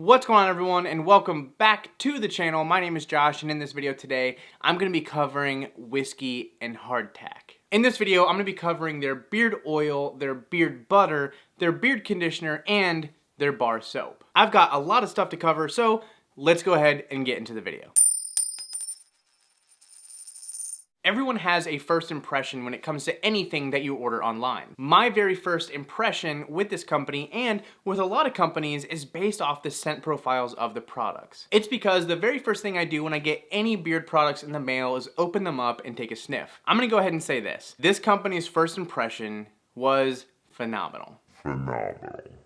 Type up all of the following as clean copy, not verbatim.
What's going on, everyone, and welcome back to the channel. My name is Josh, and in this video today, I'm going to be covering Whiskey N Hardtack. In this video, I'm going to be covering their beard oil, their beard butter, their beard conditioner, and their bar soap. I've got a lot of stuff to cover, so let's go ahead and get into the video. Everyone has a first impression when it comes to anything that you order online. My very first impression with this company and with a lot of companies is based off the scent profiles of the products. It's because the very first thing I do when I get any beard products in the mail is open them up and take a sniff. I'm gonna go ahead and say this. This company's first impression was phenomenal.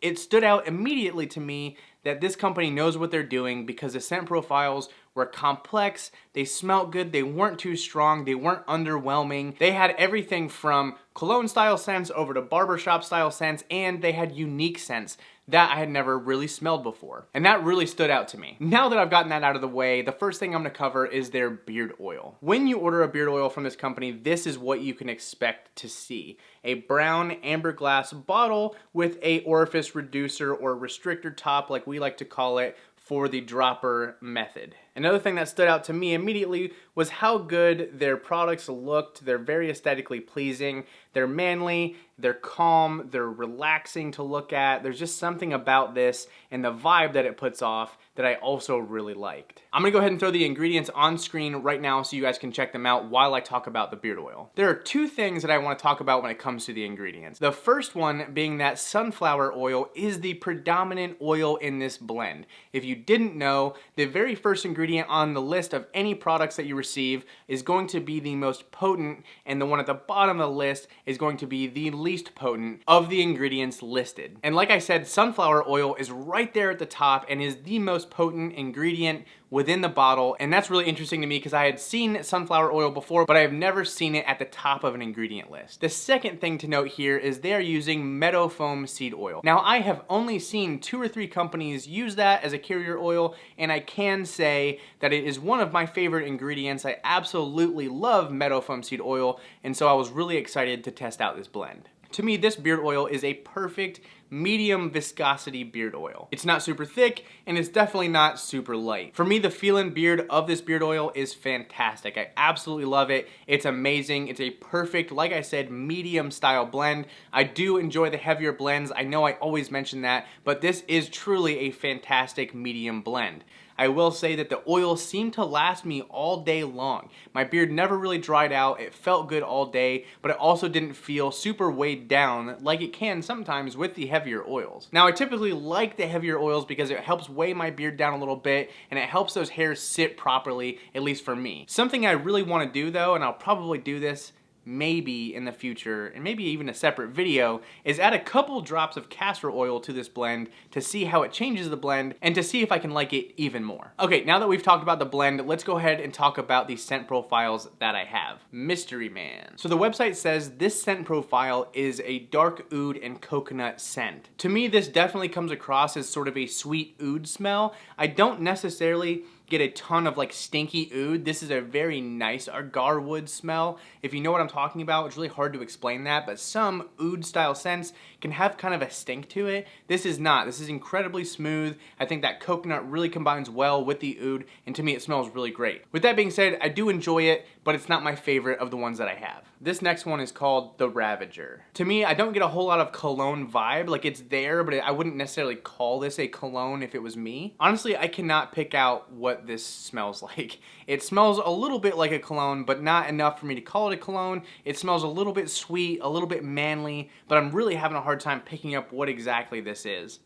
It stood out immediately to me that this company knows what they're doing because the scent profiles were complex, they smelled good, they weren't too strong, they weren't underwhelming. They had everything from cologne style scents over to barbershop style scents, and they had unique scents that I had never really smelled before. And that really stood out to me. Now that I've gotten that out of the way, the first thing I'm gonna cover is their beard oil. When you order a beard oil from this company, this is what you can expect to see. A brown amber glass bottle with a orifice reducer or restrictor top, like we like to call it, for the dropper method. Another thing that stood out to me immediately was how good their products looked. They're very aesthetically pleasing, they're manly, they're calm, they're relaxing to look at. There's just something about this and the vibe that it puts off that I also really liked. I'm gonna go ahead and throw the ingredients on screen right now so you guys can check them out while I talk about the beard oil. There are two things that I wanna talk about when it comes to the ingredients. The first one being that sunflower oil is the predominant oil in this blend. If you didn't know, the very first ingredient on the list of any products that you receive is going to be the most potent, and the one at the bottom of the list is going to be the least potent of the ingredients listed. And like I said, sunflower oil is right there at the top and is the most potent ingredient within the bottle, and that's really interesting to me because I had seen sunflower oil before, but I have never seen it at the top of an ingredient list. The second thing to note here is they are using meadow foam seed oil. Now, I have only seen 2 or 3 companies use that as a carrier oil, and I can say that it is one of my favorite ingredients. I absolutely love meadow foam seed oil, and so I was really excited to test out this blend. To me, this beard oil is a perfect medium viscosity beard oil. It's not super thick, and it's definitely not super light. For me, the feel-in beard of this beard oil is fantastic. I absolutely love it. It's amazing. It's a perfect, like I said, medium style blend. I do enjoy the heavier blends. I know I always mention that, but this is truly a fantastic medium blend. I will say that the oil seemed to last me all day long. My beard never really dried out, it felt good all day, but it also didn't feel super weighed down like it can sometimes with the heavier oils. Now, I typically like the heavier oils because it helps weigh my beard down a little bit and it helps those hairs sit properly, at least for me. Something I really want to do though, and I'll probably do this maybe in the future, and maybe even a separate video, is add a couple drops of castor oil to this blend to see how it changes the blend and to see if I can like it even more. Okay, now that we've talked about the blend, let's go ahead and talk about the scent profiles that I have. Mystery Man. So the website says this scent profile is a dark oud and coconut scent. To me, this definitely comes across as sort of a sweet oud smell. I don't necessarily get a ton of like stinky oud. This is a very nice agar wood smell. If you know what I'm talking about, it's really hard to explain that, but some oud style scents can have kind of a stink to it. This is not. This is incredibly smooth. I think that coconut really combines well with the oud, and to me it smells really great. With that being said, I do enjoy it, but it's not my favorite of the ones that I have. This next one is called the Ravager. To me, I don't get a whole lot of cologne vibe. Like, it's there, but I wouldn't necessarily call this a cologne if it was me. Honestly, I cannot pick out what this smells like. It smells a little bit like a cologne, but not enough for me to call it a cologne. It smells a little bit sweet, a little bit manly, but I'm really having a hard time picking up what exactly this is.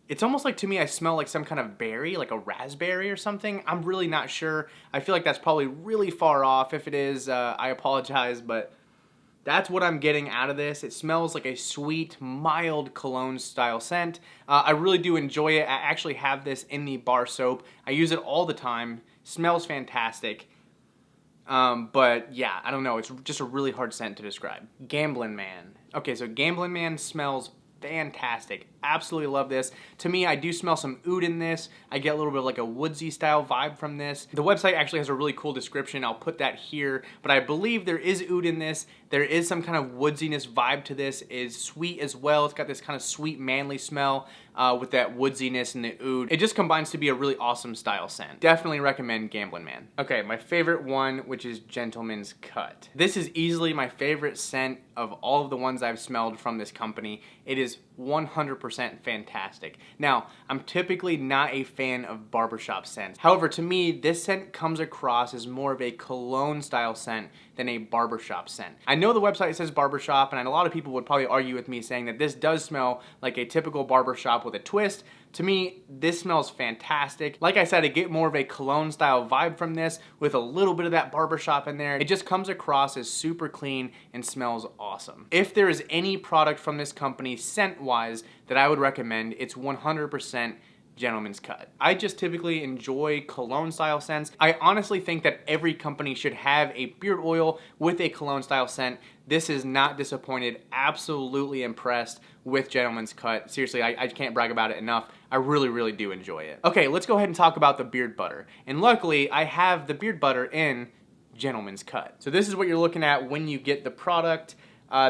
It's almost like, to me, I smell like some kind of berry, like a raspberry or something. I'm really not sure. I feel like that's probably really far off. If it is, I apologize, but that's what I'm getting out of this. It smells like a sweet, mild cologne style scent. I really do enjoy it. I actually have this in the bar soap. I use it all the time. Smells fantastic. But yeah, I don't know. It's just a really hard scent to describe. Gambling Man. Okay, so Gambling Man smells fantastic. Absolutely love this. To me, I do smell some oud in this. I get a little bit of like a woodsy style vibe from this. The website actually has a really cool description. I'll put that here, but I believe there is oud in this. There is some kind of woodsiness vibe to this. It's sweet as well. It's got this kind of sweet manly smell with that woodsiness and the oud. It just combines to be a really awesome style scent. Definitely recommend Gamblin' Man. Okay, my favorite one, which is Gentleman's Cut. This is easily my favorite scent of all of the ones I've smelled from this company. It is 100% fantastic. Now, I'm typically not a fan of barbershop scents. However, to me, this scent comes across as more of a cologne style scent than a barbershop scent. I know the website says barbershop, and a lot of people would probably argue with me saying that this does smell like a typical barbershop with a twist. To me, this smells fantastic. Like I said, I get more of a cologne style vibe from this with a little bit of that barbershop in there. It just comes across as super clean and smells awesome. If there is any product from this company scent-wise that I would recommend, it's 100% Gentleman's Cut. I just typically enjoy cologne style scents. I honestly think that every company should have a beard oil with a cologne style scent. This is not disappointed. Absolutely impressed with Gentleman's Cut. Seriously, I can't brag about it enough. I really, really do enjoy it. Okay, let's go ahead and talk about the beard butter. And luckily, I have the beard butter in Gentleman's Cut. So this is what you're looking at when you get the product.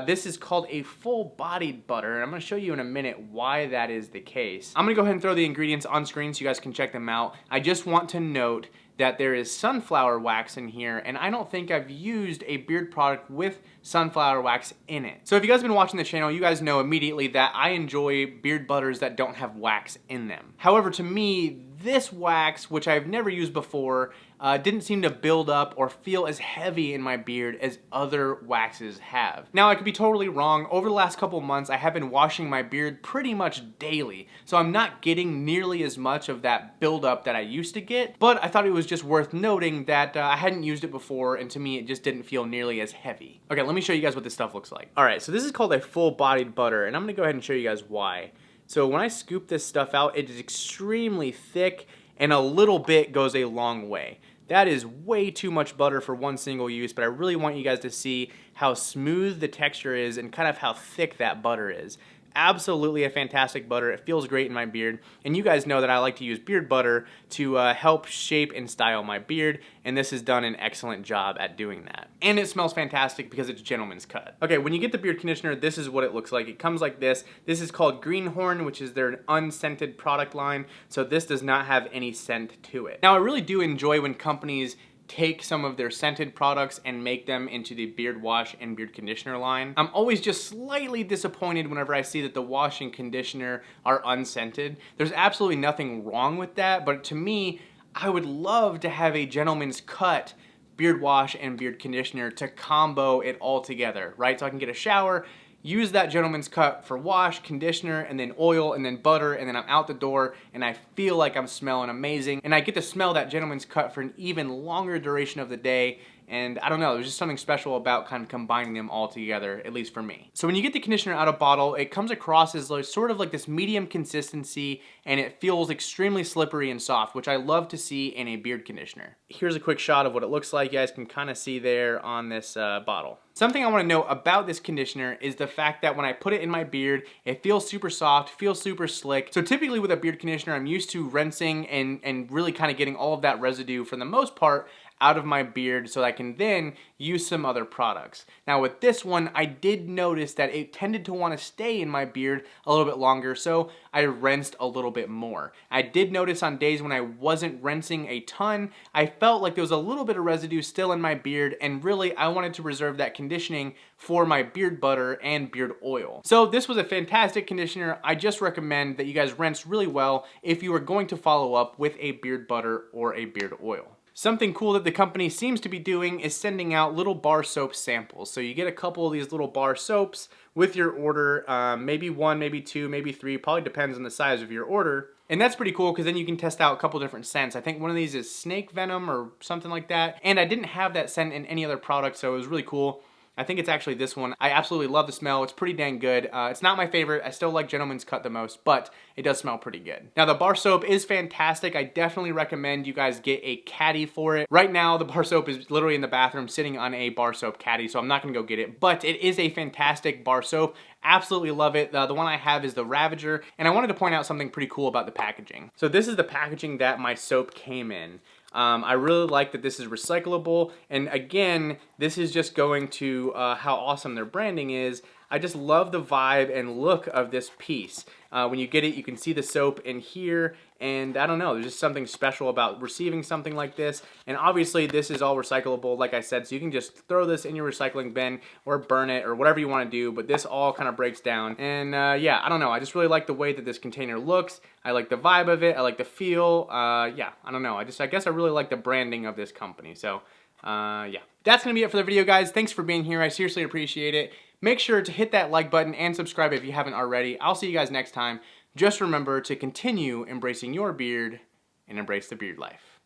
This is called a full-bodied butter, and I'm going to show you in a minute why that is the case. I'm going to go ahead and throw the ingredients on screen so you guys can check them out. I just want to note that there is sunflower wax in here, and I don't think I've used a beard product with sunflower wax in it. So if you guys have been watching the channel, you guys know immediately that I enjoy beard butters that don't have wax in them. However, to me, this wax, which I've never used before, didn't seem to build up or feel as heavy in my beard as other waxes have. Now, I could be totally wrong. Over the last couple months, I have been washing my beard pretty much daily, so I'm not getting nearly as much of that buildup that I used to get, but I thought it was just worth noting that I hadn't used it before, and to me, it just didn't feel nearly as heavy. Okay, let me show you guys what this stuff looks like. All right, so this is called a full-bodied butter, and I'm gonna go ahead and show you guys why. So when I scoop this stuff out, it is extremely thick, and a little bit goes a long way. That is way too much butter for one single use, but I really want you guys to see how smooth the texture is and kind of how thick that butter is. Absolutely a fantastic butter. It feels great in my beard, and you guys know that I like to use beard butter to help shape and style my beard, and this has done an excellent job at doing that. And it smells fantastic because it's Gentleman's Cut. Okay, when you get the beard conditioner, this is what it looks like. It comes like this. This is called Greenhorn, which is their unscented product line, so this does not have any scent to it. Now, I really do enjoy when companies take some of their scented products and make them into the beard wash and beard conditioner line. I'm always just slightly disappointed whenever I see that the wash and conditioner are unscented. There's absolutely nothing wrong with that, but to me, I would love to have a Gentleman's Cut beard wash and beard conditioner to combo it all together, right? So I can get a shower, use that Gentleman's Cut for wash, conditioner, and then oil, and then butter, and then I'm out the door, and I feel like I'm smelling amazing, and I get to smell that Gentleman's Cut for an even longer duration of the day, and I don't know, there's just something special about kind of combining them all together, at least for me. So when you get the conditioner out of bottle, it comes across as like, sort of like this medium consistency, and it feels extremely slippery and soft, which I love to see in a beard conditioner. Here's a quick shot of what it looks like. You guys can kind of see there on this bottle. Something I want to note about this conditioner is the fact that when I put it in my beard, it feels super soft, feels super slick. So typically with a beard conditioner, I'm used to rinsing and really kind of getting all of that residue for the most part out of my beard so that I can then use some other products. Now with this one, I did notice that it tended to want to stay in my beard a little bit longer, so I rinsed a little bit more. I did notice on days when I wasn't rinsing a ton, I felt like there was a little bit of residue still in my beard, and really I wanted to reserve that conditioning for my beard butter and beard oil. So this was a fantastic conditioner. I just recommend that you guys rinse really well if you are going to follow up with a beard butter or a beard oil. Something cool that the company seems to be doing is sending out little bar soap samples. So you get a couple of these little bar soaps with your order, maybe one, maybe two, maybe three, probably depends on the size of your order. And that's pretty cool because then you can test out a couple different scents. I think one of these is snake venom or something like that. And I didn't have that scent in any other product, so it was really cool. I think it's actually this one. I absolutely love the smell. It's pretty dang good. It's not my favorite. I still like Gentleman's Cut the most, but it does smell pretty good. Now the bar soap is fantastic. I definitely recommend you guys get a caddy for it. Right now the bar soap is literally in the bathroom sitting on a bar soap caddy, so I'm not gonna go get it, but it is a fantastic bar soap. Absolutely love it. The one I have is the Ravager, and I wanted to point out something pretty cool about the packaging. So this is the packaging that my soap came in. I really like that this is recyclable, and again, this is just going to how awesome their branding is. I just love the vibe and look of this piece. When you get it, you can see the soap in here, and I don't know, there's just something special about receiving something like this. And obviously this is all recyclable, like I said, so you can just throw this in your recycling bin or burn it or whatever you want to do, but this all kind of breaks down. And yeah, I don't know, I just really like the way that this container looks. I like the vibe of it, I like the feel. Yeah, I don't know, I guess I really like the branding of this company. So yeah, that's gonna be it for the video, guys. Thanks for being here, I seriously appreciate it. Make sure to hit that like button and subscribe if you haven't already. I'll see you guys next time. Just remember to continue embracing your beard and embrace the beard life.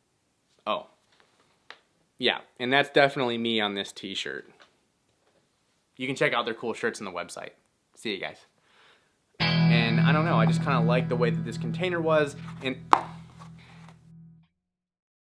Oh. Yeah, and that's definitely me on this t-shirt. You can check out their cool shirts on the website. See you guys. And I don't know, I just kind of like the way that this container was, and